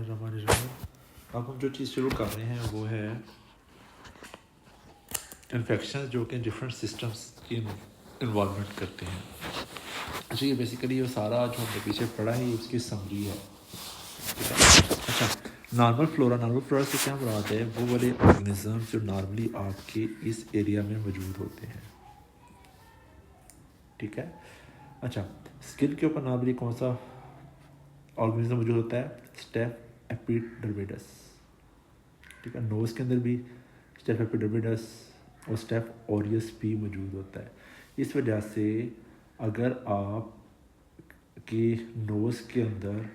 बिस्मिल्लाहिर्रहमानिर्रहीम। अब हम जो चीज़ शुरू कर रहे हैं वो है इन्फेक्शन जो कि डिफरेंट सिस्टम्स की इन्वॉल्वमेंट करते हैं। अच्छा, ये बेसिकली ये सारा जो हमने पीछे पढ़ा है ये उसकी समरी है। अच्छा, नॉर्मल फ्लोरा से क्या मुराद है? वो वाले ऑर्गेनिज्म जो नॉर्मली आपके इस एरिया में मौजूद होते हैं। ठीक है। अच्छा, स्किन के ऊपर नॉर्मली कौन सा ऑर्गेनिज्म मौजूद होता है? स्टेफ एपिडर्मिडस। ठीक है। नोज़ के अंदर भी स्टेफ एपिडर्मिडस और स्टेफ ऑरियस भी मौजूद होता है। इस वजह से अगर आप की नोज़ के अंदर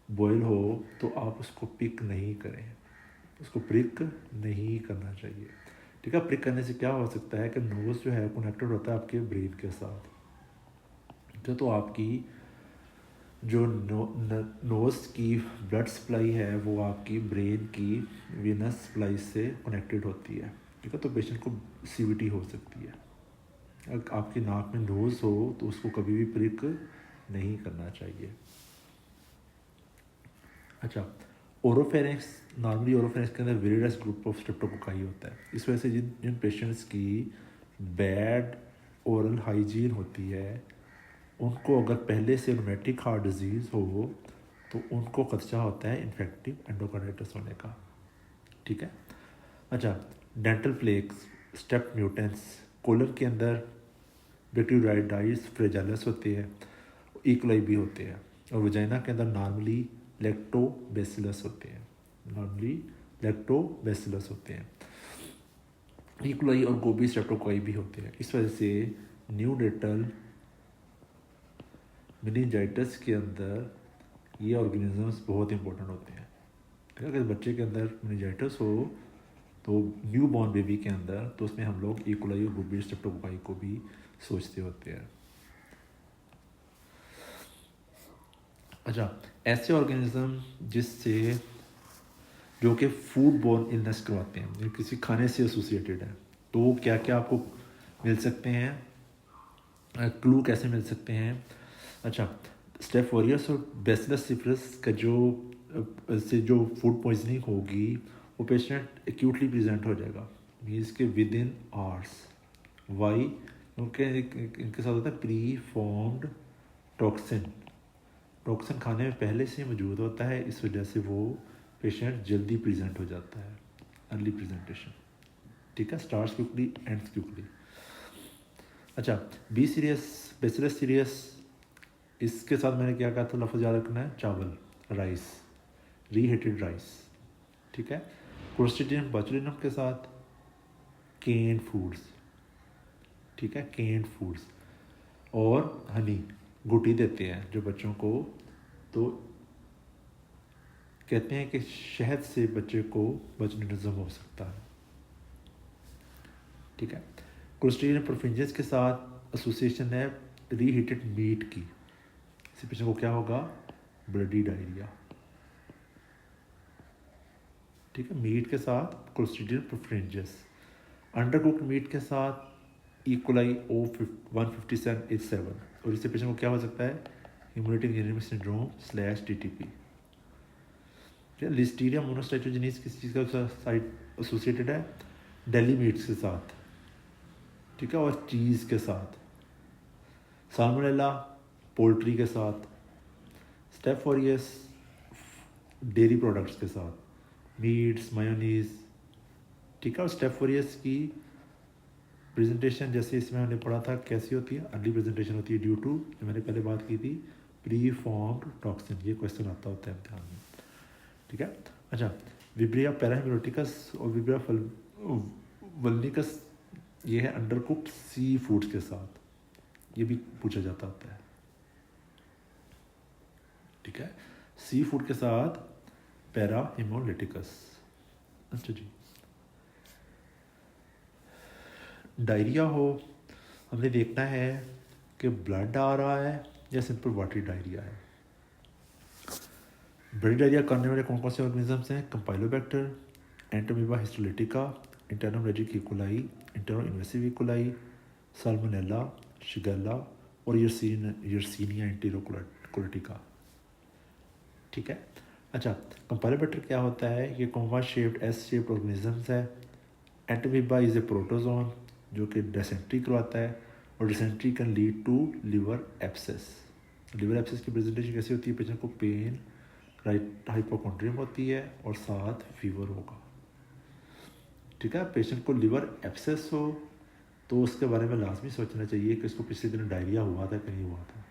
बॉयल हो तो आप उसको पिक नहीं करें, उसको प्रिक नहीं करना चाहिए। ठीक है। प्रिक करने से क्या हो सकता है कि नोज़ जो है कनेक्टेड होता है आपके ब्रेन के साथ, तो आपकी जो नोज़ की ब्लड सप्लाई है वो आपकी ब्रेन की वीनस सप्लाई से कनेक्टेड होती है। ठीक है। तो पेशेंट को सीवीटी हो सकती है। अगर आपकी नाक में नोज़ हो तो उसको कभी भी प्रिक नहीं करना चाहिए। अच्छा, ओरोफेरिंक्स, नॉर्मली ओरोफेरिंक्स के अंदर वेरियस ग्रुप ऑफ स्ट्रेप्टोकोकाई होता है। इस वजह से जिन पेशेंट्स की बैड ओरल हाइजीन होती है उनको अगर पहले से रूमेटिक हार्ट डिजीज़ हो तो उनको खदशा होता है इन्फेक्टिव एंडोकार्डाइटिस होने का। ठीक है। अच्छा, dental plaques, strep mutans, colon के अंदर बैक्टीरियोइडाइड्स फ्रेजाइलिस होते हैं, इकोलाई भी होते हैं, और वजाइना के अंदर नॉर्मली लैक्टोबैसिलस होते हैं। इकोलाई और गोबी स्ट्रेप्टोकोकाई भी होते हैं। इस वजह से न्यूनेटल मेनिंजाइटिस के अंदर ये ऑर्गेनिजम्स बहुत इंपॉर्टेंट होते हैं। अगर बच्चे के अंदर मेनिंजाइटिस हो तो न्यू बॉर्न बेबी के अंदर, तो उसमें हम लोग इकोलाई और गोबी स्ट्रेप्टोकोकाई को भी सोचते होते हैं। अच्छा, ऐसे ऑर्गेनिज्म जिससे जो कि फूड बोर्न इलनेस करवाते हैं, जो किसी खाने से एसोसिएटेड है, तो क्या क्या आपको मिल सकते हैं? क्लू कैसे मिल सकते हैं? अच्छा, स्टेफ ऑरियस और बैसिलस सिफिलिस का जो फूड पॉइजनिंग होगी वो पेशेंट एक्यूटली प्रेजेंट हो जाएगा, मीन्स के विद इन आवर्स। वाई? क्योंकि इनके साथ होता है प्री फॉर्म्ड टॉक्सिन खाने में पहले से मौजूद होता है। इस वजह से वो पेशेंट जल्दी प्रेजेंट हो जाता है, अर्ली प्रेजेंटेशन। ठीक है। Starts quickly, ends quickly. अच्छा, बी सीरियस, बैसिलस सीरियस, इसके साथ मैंने क्या कहा था? लफ्ज़ याद रखना है, चावल, राइस, रीहीटेड राइस। ठीक है। क्लोस्ट्रीडियम बोtulinum के साथ केन्ड फूड्स। ठीक है, केन्ड फूड्स और हनी, गुटी देते हैं जो बच्चों को, तो कहते हैं कि शहद से बच्चे को बोtulinum हो सकता है। ठीक है। क्लोस्ट्रीडियम परफिंजियस के साथ एसोसिएशन है रीहीटेड मीट की, इससे पेशेंट को क्या होगा? Bloody diarrhoea. ठीक है। मीट के साथ क्लोस्ट्रीडियम परफिंजियस, अंडरकुक्ड मीट के साथ इकोलाई O157H7, और इससे पेशेंट को क्या हो सकता है? Haemolytic anaemia syndrome / TTP। Listeria मोनोसाइटोजेनिस किस चीज़ का साइट एसोसिएटेड है? डेली मीट्स के साथ। ठीक है। और चीज़ के साथ। साल्मोनेला पोल्ट्री के साथ। स्टेफ ऑरियस डेयरी प्रोडक्ट्स के साथ, मीट्स, मायोनीज। ठीक है। और स्टेफ ऑरियस की प्रेजेंटेशन जैसे इसमें हमने पढ़ा था कैसी होती है? अर्ली प्रेजेंटेशन होती है ड्यू टू, जो मैंने पहले बात की थी, प्री फॉर्म्ड टॉक्सिन। ये क्वेश्चन आता होता है इम्तिहान में। ठीक है। अच्छा, विब्रिया पैराहेमोलिटिकस और विब्रिया वल्निकस, ये है अंडरकुक्ड सी फूड्स के साथ, ये भी पूछा जाता होता है। ठीक है। सी फूड के साथ पैराहेमोलिटिकस। अच्छा जी, डायरिया हो, हमने देखना है कि ब्लड आ रहा है या सिंपल वाटरी डायरिया है। ब्लड डायरिया करने वाले कौन कौन से ऑर्गेनिजम्स हैं? कंपाइलोबैक्टर, एंटोमीबा हिस्टोलिटिका, इंटरनोमैजिक E coli, enteroinvasive E coli, salmonella, shigella और यर्सीनिया एंटीरोकोलिटिका। ठीक है। अच्छा, कंपाइलोबैक्टर क्या होता है? ये comma shaped S shaped organisms है। एंटोमीबा इज़ ए प्रोटोजोन जो कि डिसेंट्री करवाता है, और dysentery can lead to liver abscess. Liver abscess की प्रेजेंटेशन कैसी होती है? पेशेंट को पेन, राइट हाइपोकॉन्ड्रियम होती है और साथ फीवर होगा। ठीक है, पेशेंट को लिवर एब्सेस हो तो उसके बारे में लाजमी सोचना चाहिए कि इसको पिछले दिन डायरिया हुआ था कि नहीं हुआ था।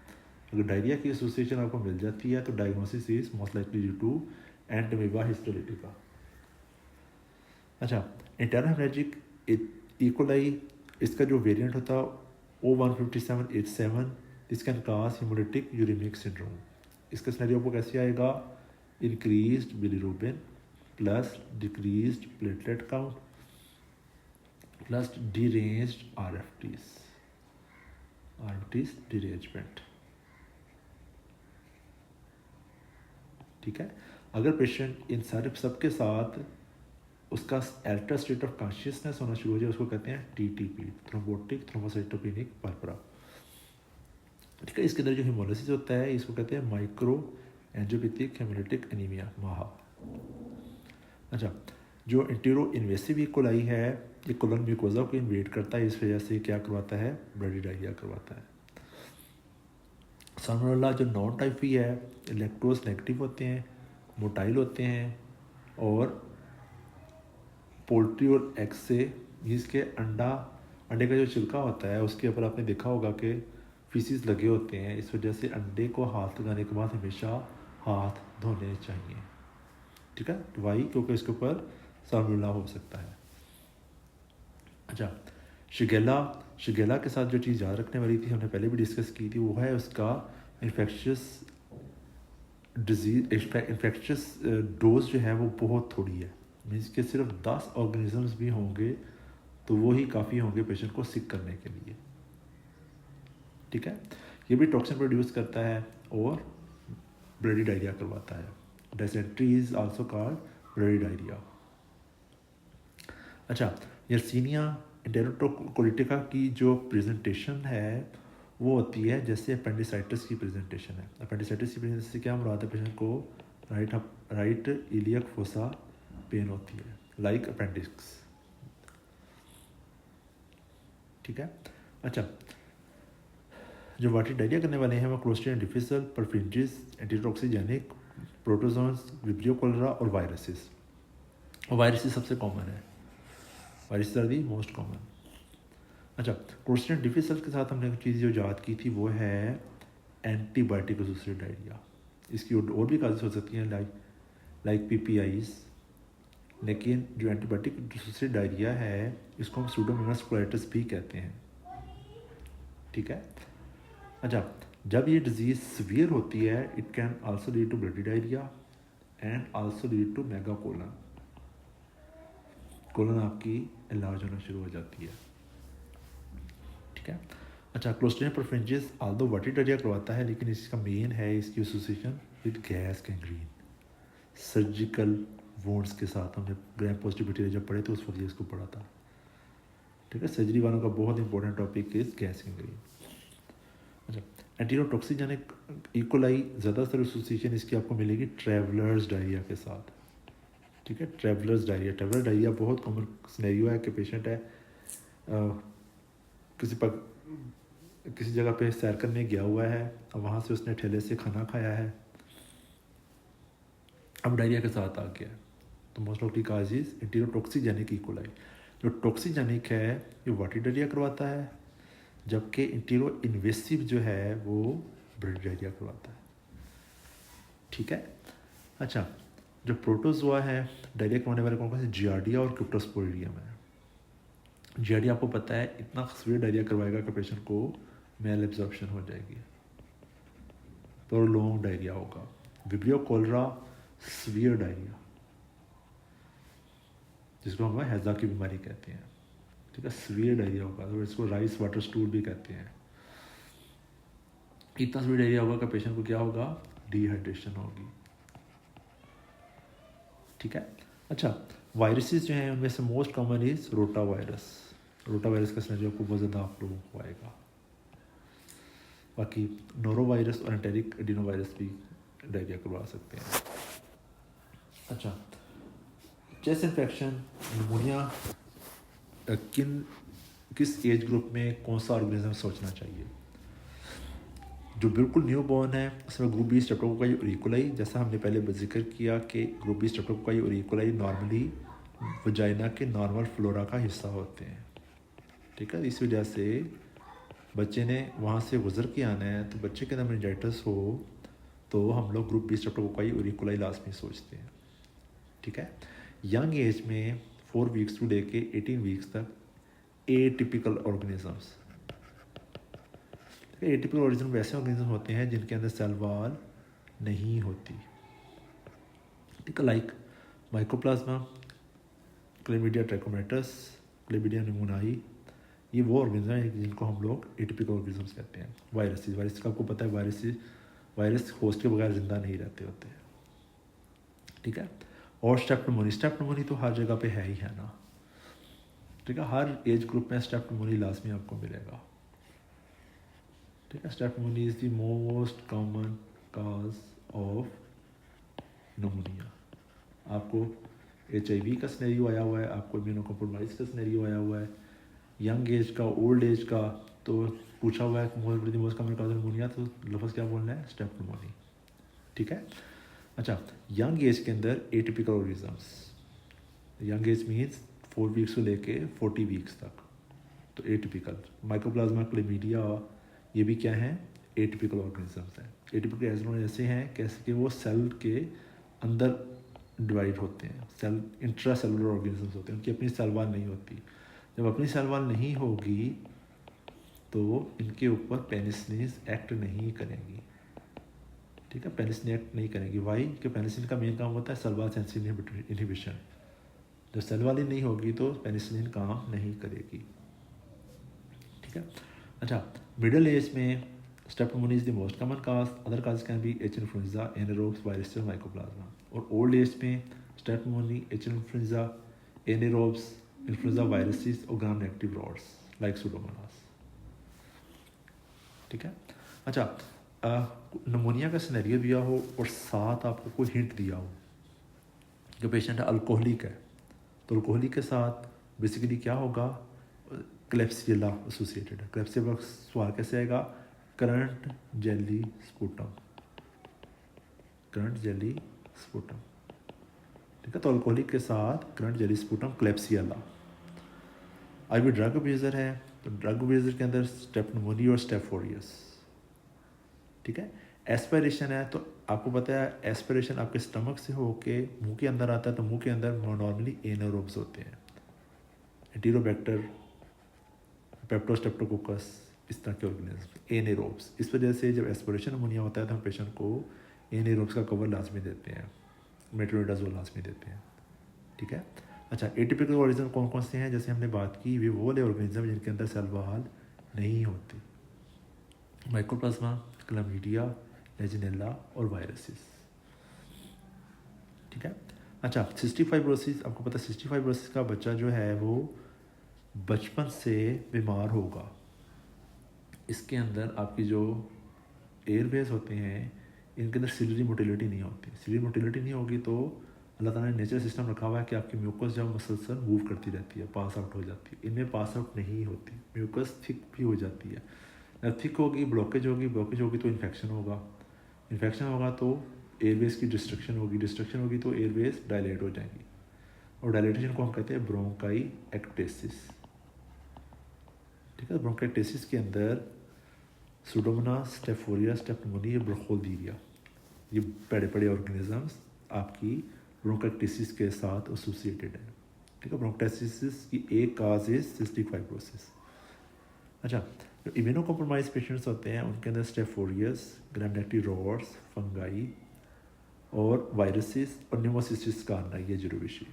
अगर डायरिया की एसोसिएशन आपको मिल जाती है तो diagnosis is most likely due to Entamoeba histolytica. अच्छा, इंटरनल हेमरेजिक इकोलाई, इसका जो वेरिएंट होता है O157H7, this can cause haemolytic uraemic syndrome. इसका सिनेरियो आपको कैसे आएगा? Increased bilirubin plus decreased platelet count plus deranged RFTs derangement। ठीक है, अगर पेशेंट इन सारे सबके साथ उसका अल्टर स्टेट ऑफ कॉन्शियसनेस होना शुरू हो जाए उसको कहते हैं TTP, थ्रोम्बोटिक थ्रोम्बोसाइटोपेनिक पर्परा। ठीक है, इसके अंदर जो हेमोलिसिस होता है इसको कहते हैं माइक्रो एंजियोपैथिक हेमोलिटिक एनीमिया, माहा। अच्छा, जो इंटीरो इन्वेसिव इकोलाई है ये कोलन म्यूकोजा को इन्वेट करता है, इस वजह से क्या करवाता है? ब्लडी डायरिया करवाता है। साल्मोनेला जो नॉन टाइप भी है, लैक्टोज नेगेटिव होते हैं, मोटाइल होते हैं, और पोल्ट्री और एग से, इसके अंडे का जो छिलका होता है उसके ऊपर आपने देखा होगा कि फीसिस लगे होते हैं, इस वजह से अंडे को हाथ लगाने के बाद हमेशा हाथ धोने चाहिए। ठीक है, वाई क्योंकि इसके ऊपर साल्मोनेला हो सकता है। अच्छा, शिगेला के साथ जो चीज़ याद रखने वाली थी हमने पहले भी डिस्कस की थी, वो है उसका इन्फेक्शियस डोज जो है वो बहुत थोड़ी है। मीन्स कि सिर्फ 10 ऑर्गेनिजम्स भी होंगे तो वो ही काफ़ी होंगे पेशेंट को सिक करने के लिए। ठीक है, ये भी टॉक्सिन प्रोड्यूस करता है और ब्लडी डायरिया करवाता है। Dysentery is also called bloody diarrhoea. अच्छा, यर्सीनिया एंटेरोकोलिटिका की जो प्रेजेंटेशन है वो होती है जैसे अपेंडिसाइटिस की प्रेजेंटेशन है। अपेंडिसाइटिस की प्रेजेंटेशन से क्या मुराद है? पेशेंट को राइट इलियक फोसा पेन होती है, लाइक अपेंडिक्स। ठीक है। अच्छा, जो वाटर डायरिया करने वाले हैं वो clostridium difficile, perfringens, enterotoxigenic, protozoans, vibrio cholerae और वायरसेस। और वायरसेस सबसे कॉमन है, viruses are the most common. अच्छा, क्लोस्ट्रिडियम डिफिसिल के साथ हमने एक चीज़ जो याद की थी वो है एंटीबायोटिक एसोसिएटेड डायरिया। इसकी और भी काजेस हो सकती हैं लाइक PPIs, लेकिन जो एंटीबायोटिक एसोसिएटेड डायरिया है इसको हम सूडोमोनास कोलाइटिस भी कहते हैं। ठीक है। अच्छा, जब ये डिजीज़ सीवियर होती है it can also lead to bloody diarrhoea and also lead to megacolon आपकी इलाज होना शुरू हो जाती है। ठीक है। अच्छा, clostridium perfringens although water diarrhoea करवाता है लेकिन इसका मेन है इसकी association with gas gangrene, surgical wounds के साथ। हमने ग्राम पॉजिटिव बैक्टीरिया जब पढ़े तो उस वक्त इसको पढ़ा था। ठीक है, सर्जरी वालों का बहुत important topic is gas gangrene. अच्छा, एंटीरोटॉक्सिजेनिक इकोलाई ज़्यादातर एसोसिएशन इसकी आपको मिलेगी ट्रैवलर्स डायरिया के साथ। ठीक है, ट्रैवलर्स डायरिया बहुत कॉमन सिनेरियो है कि पेशेंट है किसी जगह पे सैर करने गया हुआ है और वहाँ से उसने ठेले से खाना खाया है, अब डायरिया के साथ आ गया, तो most of the cases enterotoxigenic E coli. जो टॉक्सिजेनिक है ये वाटर डायरिया करवाता है, जबकि इंटीरो इन्वेसिव जो है वो ब्लडी डायरिया करवाता है। ठीक है। अच्छा, जो प्रोटोजोआ है डायरिया करवाने वाले कौन कौन से? जियार्डिया और क्रिप्टोस्पोरिडियम है। जियार्डिया आपको पता है इतना सीवियर डायरिया करवाएगा कि पेशेंट को मेल एब्जॉर्प्शन हो जाएगी, प्रोलॉन्ग डायरिया होगा। विब्रियो कोलेरा सीवियर डायरिया जिसको हम हैजा की बीमारी कहते हैं। ठीक है, सीवियर डायरिया होगा तो इसको राइस वाटर स्टूल भी कहते हैं। इतना सीवियर डायरिया होगा कि पेशेंट को क्या होगा? डिहाइड्रेशन होगी। ठीक है। अच्छा, वायरसेस जो हैं उनमें से most common is rota virus का सिनेरियो आपको बहुत ज़्यादा आप लोगों को आएगा। बाकी नोरो वायरस और एंटेरिक एडिनो वायरस भी डायरिया करवा सकते हैं। अच्छा, चेस्ट इन्फेक्शन निमोनिया किस एज ग्रुप में कौन सा ऑर्गेनिज्म सोचना चाहिए? जो बिल्कुल न्यू बॉर्न है उसमें ग्रुप बी स्ट्रेप्टोकोकाई और इकोलाई, जैसा हमने पहले जिक्र किया कि ग्रुप बी स्ट्रेप्टोकोकाई और इकोलाई नॉर्मली वजाइना के नॉर्मल फ्लोरा का हिस्सा होते हैं। ठीक है, इस वजह से बच्चे ने वहाँ से गुजर के आना है, तो बच्चे के अंदर मेनिंजाइटिस हो तो हम लोग ग्रुप बी स्ट्रेप्टोकोकाई और इकोलाई लाजमी सोचते हैं। ठीक है, यंग एज में 4 वीक्स टू लेके 18 वीक्स तक एटिपिकल ऑर्गेनिजम्स, एटिपिकल ऑर्गेनिज्म वैसे ऑर्गेनिज्म होते हैं जिनके अंदर सेल वॉल नहीं होती। ठीक है, like mycoplasma, chlamydia trachomatis, chlamydia pneumoniae, ये वो ऑर्गेनिज्म हैं जिनको हम लोग एटिपिकल ऑर्गेनिजम्स कहते हैं। वायरस का आपको पता है, वायरस होस्ट के बगैर जिंदा नहीं रहते होते हैं। ठीक है, और स्ट्रेप्टोमोनी तो हर जगह पे है ही है ना। ठीक है, हर एज ग्रुप में स्ट्रेप्टोमोनी लाजमी आपको मिलेगा। ठीक है, strep pneumoniae is the most common cause of pneumonia. आपको HIV का स्नेरियो आया हुआ है, आपको इम्यूनोकॉम्प्रोमाइज का स्नेरियो आया हुआ है, यंग एज का, ओल्ड एज का, तो पूछा हुआ है most common cause of pneumonia, तो लफ्ज़ क्या बोलना है? स्ट्रेप्टोमोनी। ठीक है, अच्छा, यंग एज के अंदर atypical organisms, young age means 4 weeks से लेके 40 वीक्स तक, तो एटिपिकल माइकोप्लाज्मा, क्लेमिडिया, ये भी क्या हैं? एटिपिकल ऑर्गेनिजम्स हैं। एटिपिकल ऑर्गेनिज्म ऐसे हैं कैसे कि वो सेल के अंदर डिवाइड होते हैं, सेल इंट्रा सेलुलर ऑर्गेनिजम्स होते हैं, उनकी अपनी सेल वॉल नहीं होती। जब अपनी सेल वॉल नहीं होगी तो इनके ऊपर पेनिसिलिन एक्ट नहीं करेंगी। ठीक है, पेनिसिलिन एक्ट नहीं करेंगी। वाई? कि पेनिसिलिन का मेन काम होता है सेल वॉल सेंसिटिव इनहिबिशन। जब सेल वॉल ही नहीं होगी तो पेनिसिलिन काम नहीं करेगी। ठीक है, अच्छा, मिडिल एज में strep pneumoniae is the most common cause, other cause can be H influenza, anaerobes, virus, mycoplasma. और ओल्ड एज में strep pneumoniae, H influenza, anaerobes, influenza viruses और gram negative rods like pseudomonas. ठीक है, अच्छा, निमोनिया का scenario दिया हो और साथ आपको कोई हिंट दिया हो, जो पेशेंट है अल्कोहलिक है, तो अल्कोहलिक के साथ बेसिकली क्या होगा? क्लेप्सियला एसोसिएटेड है। क्लेप्सियला का सवाल कैसे आएगा? Currant jelly sputum, currant jelly sputum. ठीक है, तो अल्कोहलिक के साथ करंट जेली स्पूटम, क्लेप्सियला। आई भी ड्रग अब्यूज़र है, तो ड्रग अब्यूज़र के अंदर स्ट्रेप्टोमोनी और स्टेफ ऑरियस। ठीक है, एस्पिरेशन है, तो आपको पता है एस्पिरेशन आपके स्टमक से होके मुंह के अंदर आता है, तो मुंह के अंदर नॉर्मली एनारोब्स होते हैं, एंटीरोबैक्टर, पेप्टोस्ट्रेप्टोकोकस, इस तरह के ऑर्गेनिज्म, एनारोब्स। इस वजह से जब एस्पिरेशन निमोनिया होता है तो हम पेशेंट को एनारोब्स का कवर लाजमी देते हैं, मेट्रोनिडाजोल लाजमी देते हैं। ठीक है, अच्छा, एटिपिकल ऑर्गेनिज्म कौन कौन से हैं? जैसे हमने बात की, वे वो वाले ऑर्गेनिज्म जिनके अंदर सेल वॉल नहीं होती, माइकोप्लाज्मा, क्लमीडिया, लेजिनेला और वायरसेस। ठीक है, अच्छा, सिस्टिक फाइब्रोसिस, आपको पता है सिस्टिक फाइब्रोसिस का बच्चा जो है वो बचपन से बीमार होगा। इसके अंदर आपकी जो एयरवेज होते हैं इनके अंदर सिलरी मोटिलिटी नहीं होती। सिलरी मोटिलिटी नहीं होगी तो अल्लाह ताला ने नेचुरल सिस्टम रखा हुआ है कि आपकी म्यूकस जब मसलसल मूव करती रहती है, पास आउट हो जाती है। इनमें पास आउट नहीं होती, म्यूकस थिक भी हो जाती है। जब थिक होगी, ब्लॉकेज होगी तो इन्फेक्शन होगा, इन्फेक्शन होगा तो एयरवेज की डिस्ट्रक्शन होगी तो एयरवेज डायलेट हो जाएंगी, और डायलेटेशन को हम कहते हैं ब्रोंकाई एक्टेसिस। ठीक है, ब्रोंकाइटिस के अंदर सुडोमोनास, स्टेफोरिया, स्टेप्टोमोनी, ब्रोंकोल्डीरिया, ये बड़े बड़े ऑर्गेनिजम्स आपकी ब्रोंकाइटिस के साथ एसोसिएटेड है। ठीक है, ब्रोंकाइटिस की एक काज इज सिस्टिक फाइब्रोसिस। अच्छा, जो इम्यूनो कॉम्प्रोमाइज पेशेंट्स होते हैं उनके अंदर स्टेफोरियस, ग्राम नेगेटिव रॉड्स, फंगाई और वायरसेस और न्यूमोसिस्टिस का आना, ये जरूरी है।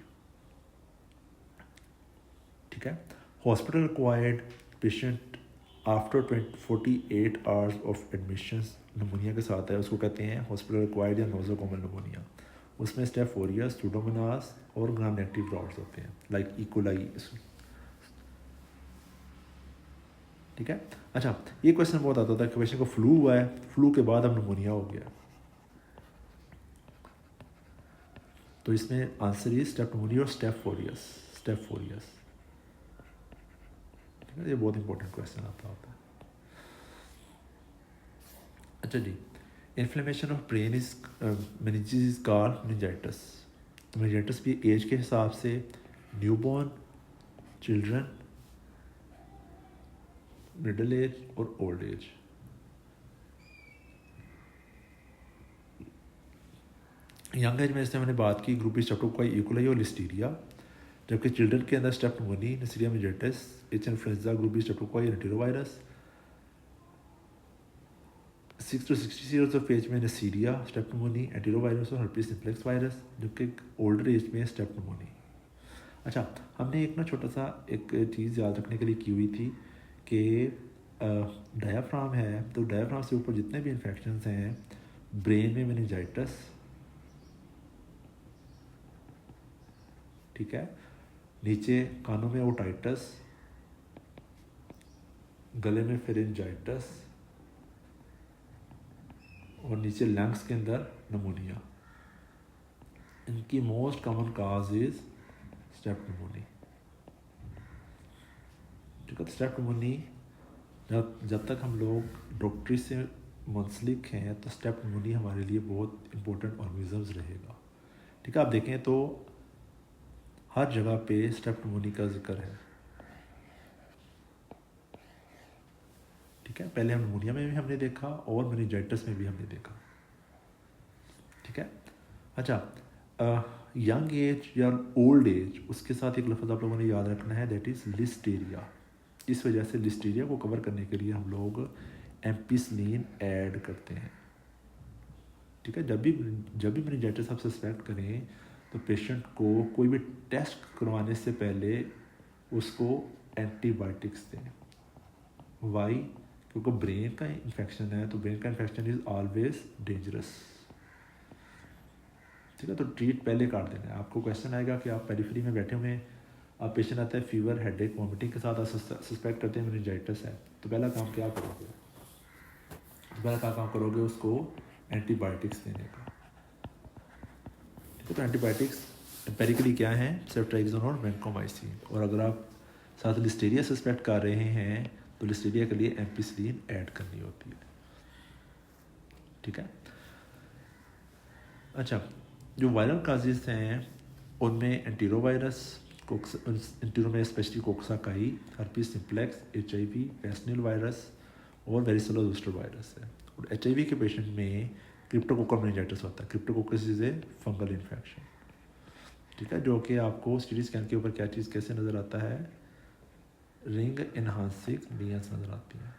ठीक है, hospital required patient after 48 hours of admissions pneumonia के साथ है, उसको कहते हैं हॉस्पिटल रिक्वायर्ड या नोजोकोमल निमोनिया। उसमें स्टेफोरिया, सुडोमोनास और ग्राम नेगेटिव रॉड्स होते हैं लाइक इकोलाई। ठीक है, अच्छा, ये क्वेश्चन बहुत आता था कि पेशेंट को फ्लू हुआ है, फ्लू के बाद अब निमोनिया हो गया, तो इसमें आंसर इज स्टेप निमोनिया और स्टेप फोरियस। ठीक है, ये बहुत इंपॉर्टेंट क्वेश्चन आता होता है। अच्छा जी, inflammation of brain is meninges is called meningitis. तो मेनिंजाइटिस भी एज के हिसाब से न्यूबॉर्न, चिल्ड्रन, मिडिल एज और ओल्ड एज। यंग एज में जैसे मैंने बात की ग्रुप बी स्ट्रेप्टोकोकाई इकोलाई और लिस्टीरिया, जबकि चिल्ड्रन के अंदर strep pneumoniae, neisseria meningitis, H influenza, group B streptococci, rhinovirus. 6 to 60 years of age में नेस्टीरिया, स्टेप निमोनी, एंटीरोवायरस और हर्पीस सिम्प्लेक्स वायरस, जबकि ओल्डर एज में स्टेप निमोनी। अच्छा, हमने एक ना छोटा सा एक चीज़ याद रखने के लिए की हुई थी कि डायाफ्राम है, तो डायाफ्राम से ऊपर जितने भी इन्फेक्शंस हैं, ब्रेन में मेनिंजाइटिस, ठीक है, नीचे कानों में ओटाइटिस, गले में फेरिंजाइटिस और नीचे लंग्स के अंदर नमोनिया। इनकी most common cause is step pneumoniae. ठीक है, स्टेप निमोनी जब तक हम लोग डॉक्टरी से मुंसलिक हैं तो स्टेप निमोनी हमारे लिए बहुत इंपॉर्टेंट ऑर्गेनिजम्स रहेगा। ठीक है, आप देखें तो हर जगह पे स्टेप निमोनी का जिक्र है। ठीक है, पहले हम निमोनिया में भी हमने देखा और मेनिंजाइटिस में भी हमने देखा। ठीक है, अच्छा, यंग एज या ओल्ड एज, उसके साथ एक लफ्ज़ आप लोगों ने याद रखना है, दैट इज़ लिस्टीरिया। इस वजह से लिस्टीरिया को कवर करने के लिए हम लोग एम्पिसिलिन ऐड करते हैं। ठीक है, जब भी मेनिंजाइटिस आप सस्पेक्ट करें तो पेशेंट को कोई भी टेस्ट करवाने से पहले उसको एंटीबायोटिक्स दें। वाई? क्योंकि ब्रेन का इन्फेक्शन है, तो ब्रेन का इन्फेक्शन इज़ ऑलवेज डेंजरस। ठीक है, तो ट्रीट पहले काट देना है। आपको क्वेश्चन आएगा कि आप पेरिफेरी में बैठे हुए हैं, आप पेशेंट आता है फीवर, हेडेक, वॉमिटिंग के साथ, आप सस्पेक्ट करते हैं मेनिंजाइटिस है, तो पहला काम क्या करोगे? पहला क्या काम करोगे? उसको एंटीबायोटिक्स देने का। ठीक है, तो एंटीबायोटिक्स एम्पेरिकली क्या है? सेफ्ट्राइक्सोन और वेंकोमाइसिन। और अगर आप साथ लिस्टीरिया सस्पेक्ट कर रहे हैं तो लिस्टीरिया के लिए एम्पिसिलिन ऐड करनी होती है। ठीक है, अच्छा, जो वायरल काजेज हैं उनमें एंटीरोवायरस, एंटीरो में specially coxsackie, herpes simplex, HIV, West Nile virus और वेरिसेला जोस्टर वायरस है। और HIV के पेशेंट में क्रिप्टोकोकल मेनिंजाइटिस होता है। Cryptococcus is a fungal infection. ठीक है, जो कि आपको सीटी स्कैन के ऊपर क्या चीज़ कैसे नज़र आता है? रिंग एनहांसिंग लीयंस नज़र आती है।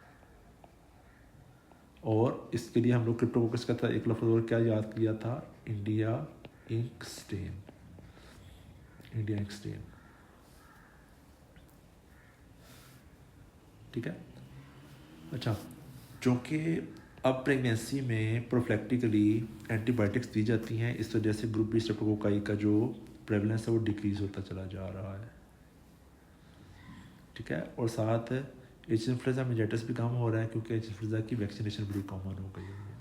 और इसके लिए हम लोग क्रिप्टोकोकस का था एक लफ्ज़ और क्या याद किया था? India ink stain. ठीक है, अच्छा, जो कि अब प्रेगनेंसी में प्रोफिलैक्टिकली एंटीबायोटिक्स दी जाती हैं, इस वजह से ग्रुप बी स्ट्रेप्टोकोकाई का जो प्रेवलेंस है वो डिक्रीज़ होता चला जा रहा है। ठीक है, और साथ एच इन्फ्लुएंजा मेनिंजाइटिस भी कम हो रहा है क्योंकि एच इन्फ्लुएंजा की वैक्सीनेशन बड़ी कॉमन हो गई है।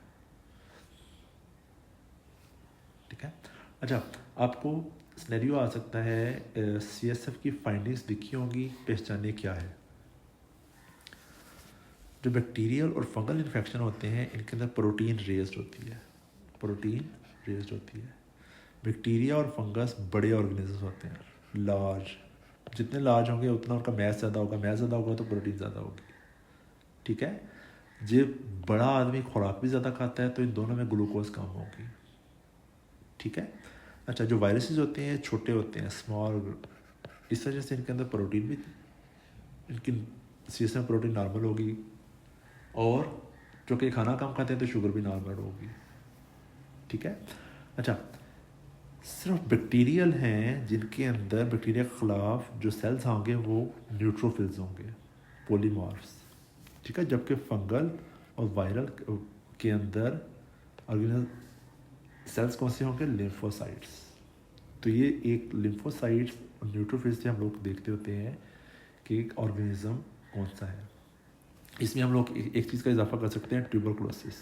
ठीक है, अच्छा, आपको सिनेरियो आ सकता है CSF की फाइंडिंग्स दिखी होंगी, पहचाने क्या है? जो बैक्टीरियल और फंगल इन्फेक्शन होते हैं इनके अंदर प्रोटीन रेज्ड होती है। बैक्टीरिया और फंगस बड़े ऑर्गेनिजम्स होते हैं, लार्ज। जितने लार्ज होंगे उतना उनका मैस ज़्यादा होगा, तो प्रोटीन ज़्यादा होगी। ठीक है, जब बड़ा आदमी खुराक भी ज़्यादा खाता है तो इन दोनों में ग्लूकोज कम होगी। ठीक है, अच्छा, जो वायरसेस होते हैं छोटे होते हैं, स्मॉल, इस वजह से इनके अंदर प्रोटीन भी, इनकी CSF में प्रोटीन नॉर्मल होगी, और जो कि खाना कम खाते हैं तो शुगर भी नॉर्मल होगी। ठीक है, अच्छा, सिर्फ बैक्टीरियल हैं जिनके अंदर बैक्टीरिया के खिलाफ जो सेल्स होंगे वो न्यूट्रोफिल्स होंगे, पॉलीमॉर्फ्स। ठीक है, जबकि फंगल और वायरल के अंदर ऑर्गेनिज्म सेल्स कौन से होंगे? लिम्फोसाइट्स। तो ये एक लिम्फोसाइट्स और न्यूट्रोफिल्स से हम लोग देखते होते हैं कि एक ऑर्गेनिज्म कौन सा है। इसमें हम लोग एक चीज़ का इजाफा कर सकते हैं, ट्यूबरकुलोसिस।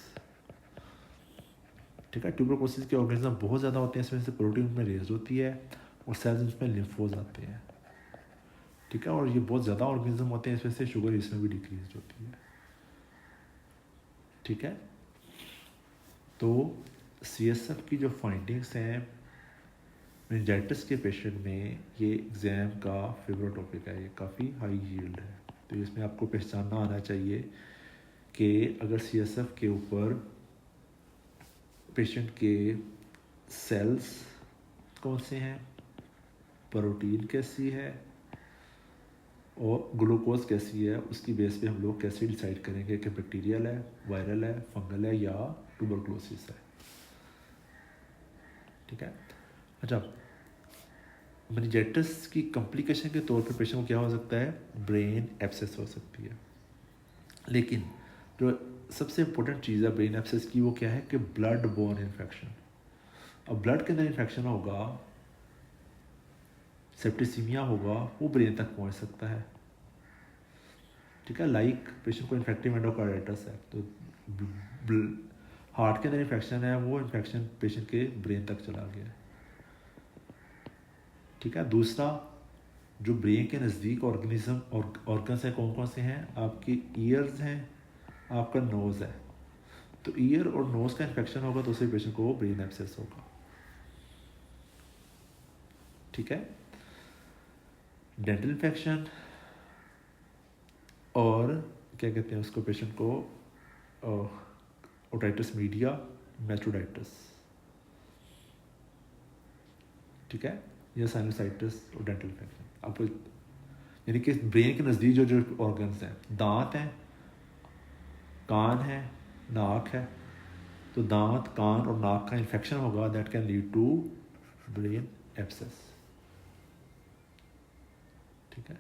ठीक है। ट्यूबरकुलोसिस के ऑर्गेनिज्म बहुत ज़्यादा होते हैं, इसमें से प्रोटीन में रेज होती है और सेल्स उसमें लिम्फोज आते हैं, ठीक है। और ये बहुत ज़्यादा ऑर्गेनिज्म होते हैं, इसमें से शुगर इसमें भी डिक्रीज होती है, ठीक है। तो CSF की जो फाइंडिंग्स हैं मेनिंजाइटिस के पेशेंट में, ये एग्ज़ाम का फेवरेट टॉपिक है, ये काफ़ी हाई यील्ड है। तो इसमें आपको पहचानना आना चाहिए कि अगर CSF के ऊपर पेशेंट के सेल्स कौन से हैं, प्रोटीन कैसी है और ग्लूकोज कैसी है, उसकी बेस पे हम लोग कैसे डिसाइड करेंगे कि बैक्टीरियल है, वायरल है, फंगल है या ट्यूबरकुलोसिस है, ठीक है। अच्छा, मेनिंजाइटिस की कॉम्प्लिकेशन के तौर पे पेशेंट को क्या हो सकता है, ब्रेन एब्सेस हो सकती है। लेकिन जो सबसे इम्पोर्टेंट चीज़ है ब्रेन एब्सेस की, वो क्या है कि ब्लड बोर्न इन्फेक्शन। अब ब्लड के अंदर इन्फेक्शन होगा, सेप्टिसीमिया होगा, वो ब्रेन तक पहुंच सकता है, ठीक है। लाइक पेशेंट को इन्फेक्टिव एंडोकार्डाइटिस है, तो हार्ट के अंदर इन्फेक्शन है, वो इन्फेक्शन पेशेंट के ब्रेन तक चला गया, ठीक है। दूसरा, जो ब्रेन के नज़दीक ऑर्गेनिज्म और ऑर्गन्स हैं कौन कौन से हैं, आपकी ईयर्स हैं, आपका नोज़ है। तो ईयर और नोज़ का इन्फेक्शन होगा तो उसे पेशेंट को ब्रेन एब्सेस होगा, ठीक है। डेंटल इन्फेक्शन और क्या कहते हैं उसको, पेशेंट को ओटाइटिस मीडिया, मेट्रोडाइटिस, ठीक है, या साइनोसाइटिस और डेंटल इन्फेक्शन। आपको यानी कि ब्रेन के नज़दीक जो जो ऑर्गन्स हैं, दांत हैं, कान है, नाक है, तो दांत, कान और नाक का इन्फेक्शन होगा, that can lead to brain abscess, ठीक है।